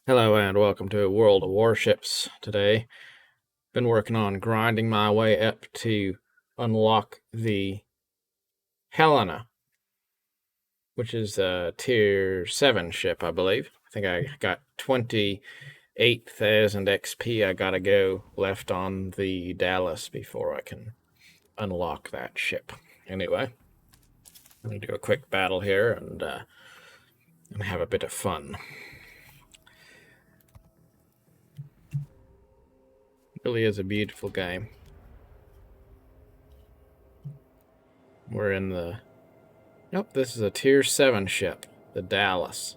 Hello and welcome to World of Warships. Today, been working on grinding my way up to unlock the Helena, which is a tier 7 ship, I believe. I think I got 28,000 XP I gotta go left on the Dallas before I can unlock that ship. Anyway, I'm gonna do a quick battle here and have a bit of fun. Really is a beautiful game. We're in the... Nope, this is a tier 7 ship, the Dallas.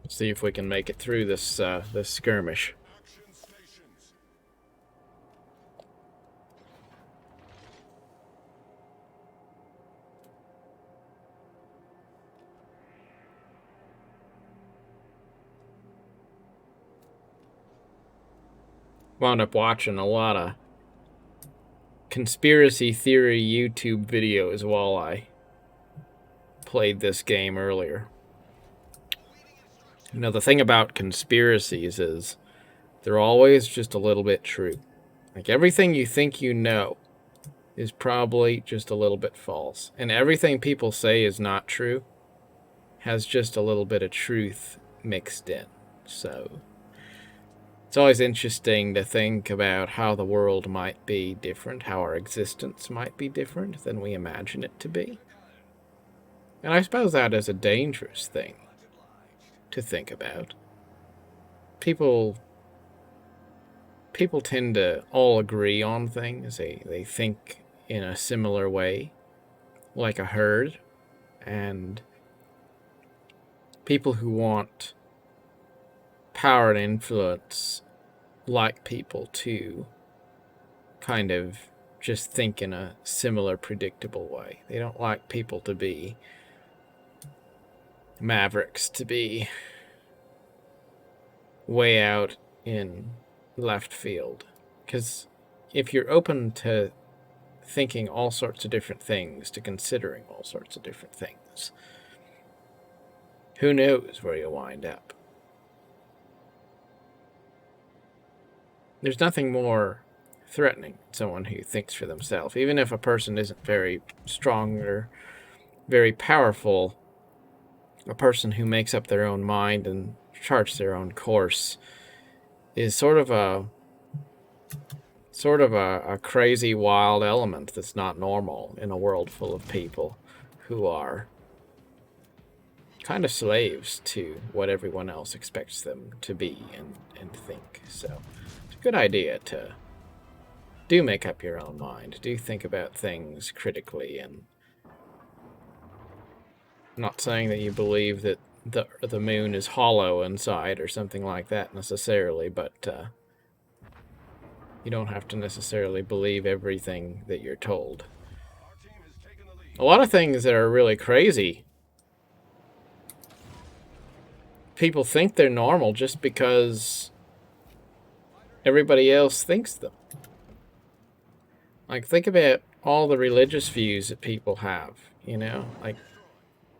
Let's see if we can make it through this this skirmish. Wound up watching a lot of conspiracy theory YouTube videos while I played this game earlier. You know, the thing about conspiracies is they're always just a little bit true. Like everything you think you know is probably just a little bit false. And everything people say is not true has just a little bit of truth mixed in. So it's always interesting to think about how the world might be different, how our existence might be different than we imagine it to be. And I suppose that is a dangerous thing to think about. People tend to all agree on things. They think in a similar way, like a herd. And people who want power and influence like people to kind of just think in a similar, predictable way. They don't like people to be mavericks, to be way out in left field. Because if you're open to thinking all sorts of different things, to considering all sorts of different things, who knows where you'll wind up. There's nothing more threatening than someone who thinks for themselves. Even if a person isn't very strong or very powerful, a person who makes up their own mind and charts their own course is sort of a crazy, wild element that's not normal in a world full of people who are kind of slaves to what everyone else expects them to be and think. So it's a good idea to do make up your own mind. Do think about things critically, and I'm not saying that you believe that the moon is hollow inside or something like that necessarily, but you don't have to necessarily believe everything that you're told. A lot of things that are really crazy, people think they're normal just because everybody else thinks them. Like, think about all the religious views that people have, you know? Like,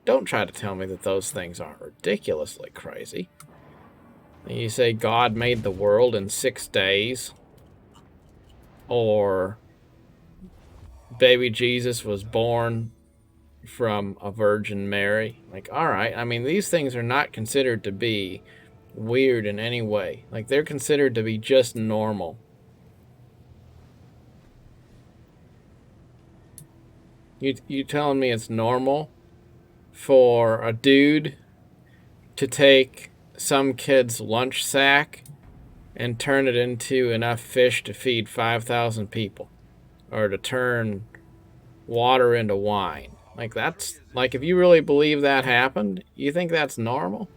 don't try to tell me that those things aren't ridiculously crazy. And you say God made the world in 6 days, or baby Jesus was born from a Virgin Mary. Like, all right, I mean, these things are not considered to be weird in any way. Like, they're considered to be just normal. You telling me it's normal for a dude to take some kid's lunch sack and turn it into enough fish to feed 5,000 people, or to turn water into wine? Like, that's, like, if you really believe that happened, you think that's normal?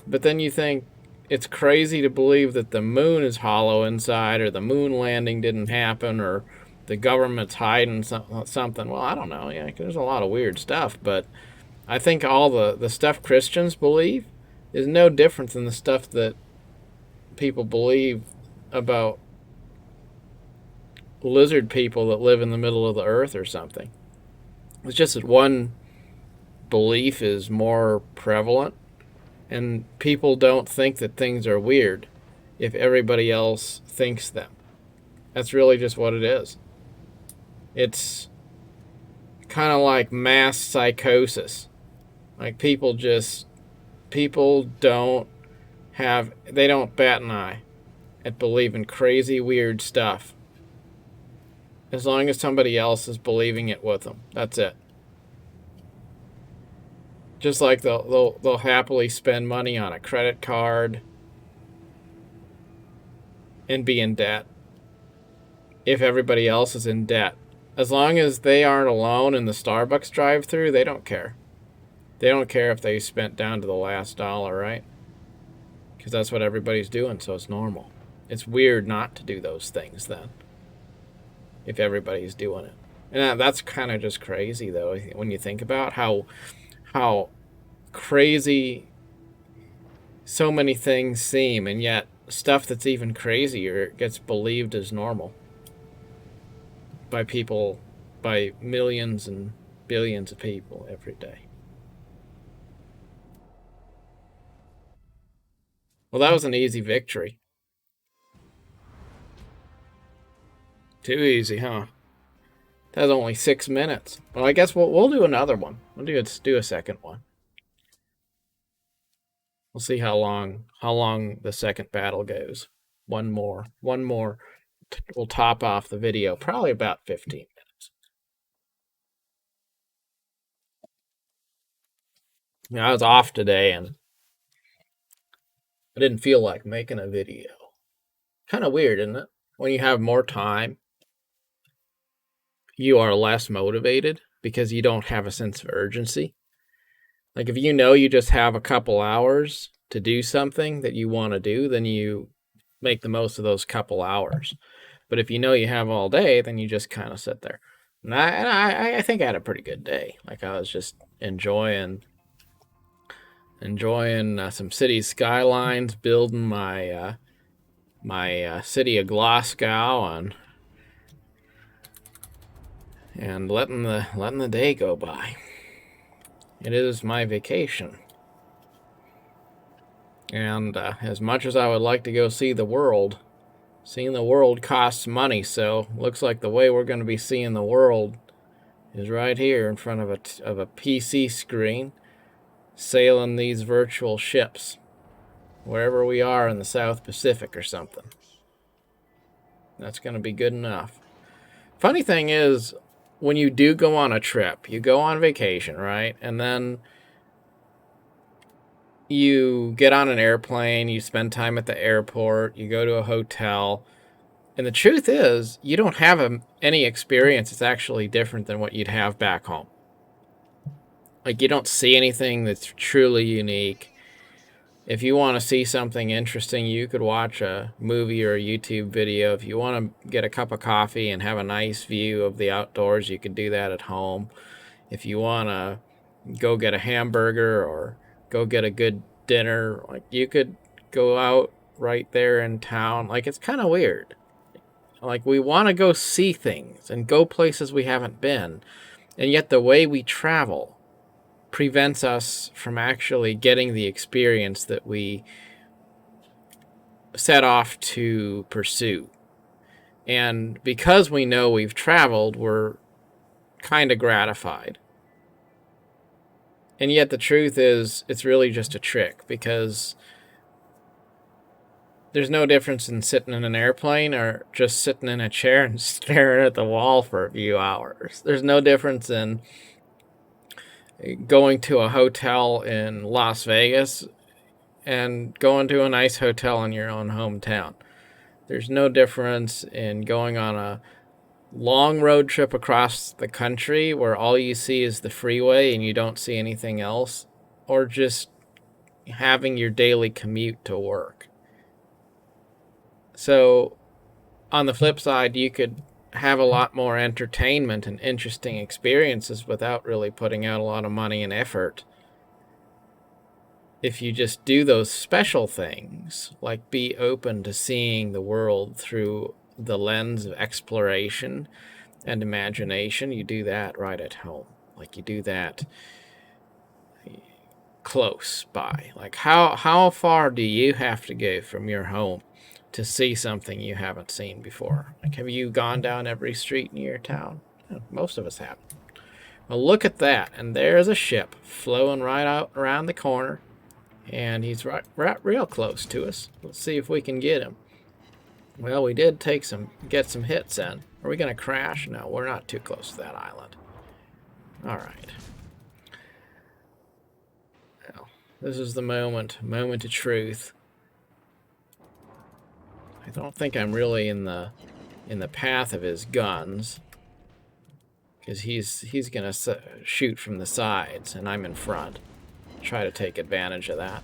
But then you think it's crazy to believe that the moon is hollow inside, or the moon landing didn't happen, or the government's hiding something. Well, I don't know. Yeah, there's a lot of weird stuff, but I think all the stuff Christians believe is no different than the stuff that people believe about lizard people that live in the middle of the earth or something. It's just that one belief is more prevalent, and people don't think that things are weird if everybody else thinks them. That's really just what it is. It's kind of like mass psychosis. Like people they don't bat an eye at believing crazy, weird stuff. As long as somebody else is believing it with them. That's it. Just like they'll happily spend money on a credit card and be in debt if everybody else is in debt. As long as they aren't alone in the Starbucks drive-thru, they don't care. They don't care if they spent down to the last dollar, right? Because that's what everybody's doing, so it's normal. It's weird not to do those things then, if everybody's doing it. And that's kind of just crazy, though, when you think about how crazy so many things seem, and yet stuff that's even crazier gets believed as normal by millions and billions of people every day. Well, that was an easy victory. Too easy, huh? That was only 6 minutes. Well, I guess we'll do another one. Let's do a second one. We'll see how long the second battle goes. One more. We'll top off the video. Probably about 15 minutes. I was off today and I didn't feel like making a video. Kind of weird, isn't it? When you have more time, you are less motivated because you don't have a sense of urgency. Like if you know you just have a couple hours to do something that you want to do, then you make the most of those couple hours. But if you know you have all day, then you just kind of sit there. And I think I had a pretty good day. Like I was just enjoying some city skylines, building my city of Glasgow, and letting the day go by. It is my vacation. And as much as I would like to go see the world, seeing the world costs money, so looks like the way we're going to be seeing the world is right here in front of a PC screen, sailing these virtual ships, wherever we are in the South Pacific or something. That's going to be good enough. Funny thing is, when you do go on a trip, you go on vacation, right? And then you get on an airplane, you spend time at the airport, you go to a hotel, and the truth is, you don't have any experience that's actually different than what you'd have back home. Like, you don't see anything that's truly unique. If you want to see something interesting, you could watch a movie or a YouTube video. If you want to get a cup of coffee and have a nice view of the outdoors, you could do that at home. If you want to go get a hamburger or go get a good dinner, like you could go out right there in town. Like, it's kind of weird. Like, we want to go see things and go places we haven't been, and yet the way we travel prevents us from actually getting the experience that we set off to pursue. And because we know we've traveled, we're kind of gratified. And yet the truth is, it's really just a trick, because there's no difference in sitting in an airplane or just sitting in a chair and staring at the wall for a few hours. There's no difference in going to a hotel in Las Vegas and going to a nice hotel in your own hometown. There's no difference in going on a long road trip across the country where all you see is the freeway and you don't see anything else, or just having your daily commute to work. So on the flip side, you could have a lot more entertainment and interesting experiences without really putting out a lot of money and effort if you just do those special things, like be open to seeing the world through the lens of exploration and imagination, you do that right at home. Like, you do that close by. Like, how far do you have to go from your home to see something you haven't seen before? Like, have you gone down every street in your town? Most of us have. Well, look at that, and there's a ship flowing right out around the corner, and he's right real close to us. Let's see if we can get him. Well, we did get some hits in. Are we going to crash? No, we're not too close to that island. All right. Well, this is the moment of truth. I don't think I'm really in the path of his guns, because he's going to shoot from the sides, and I'm in front. Try to take advantage of that.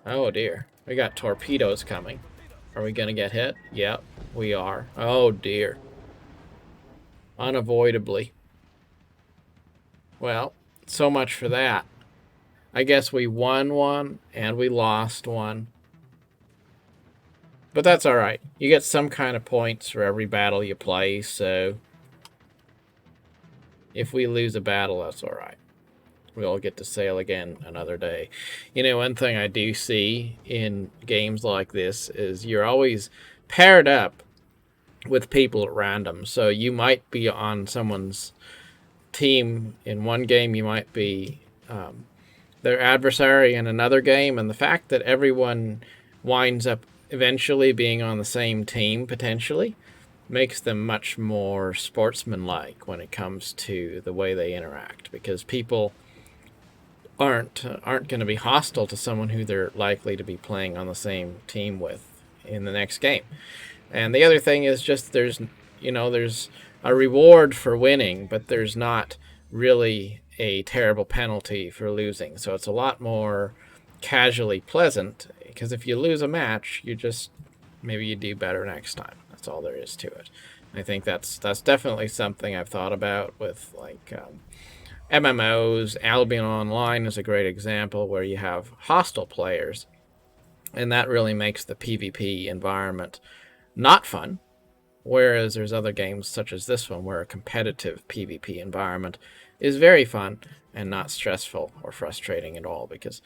Oh dear, we got torpedoes coming. Are we gonna get hit? Yep, we are. Oh dear. Unavoidably. Well, so much for that. I guess we won one and we lost one. But that's alright. You get some kind of points for every battle you play, so if we lose a battle, that's alright. We all get to sail again another day. You know, one thing I do see in games like this is you're always paired up with people at random. So you might be on someone's team in one game, you might be their adversary in another game, and the fact that everyone winds up eventually being on the same team, potentially, makes them much more sportsmanlike when it comes to the way they interact, because people aren't going to be hostile to someone who they're likely to be playing on the same team with in the next game. And the other thing is just there's a reward for winning, but there's not really a terrible penalty for losing. So it's a lot more casually pleasant, because if you lose a match, maybe you do better next time. That's all there is to it. I think that's definitely something I've thought about with, like, MMOs. Albion Online is a great example where you have hostile players, and that really makes the PvP environment not fun, whereas there's other games such as this one where a competitive PvP environment is very fun and not stressful or frustrating at all, because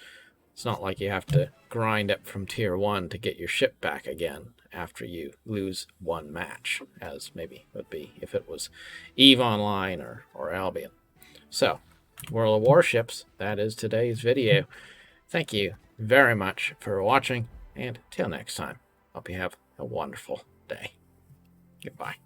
it's not like you have to grind up from tier 1 to get your ship back again after you lose one match, as maybe would be if it was EVE Online or Albion. So, World of Warships, that is today's video. Thank you very much for watching, and till next time, hope you have a wonderful day. Goodbye.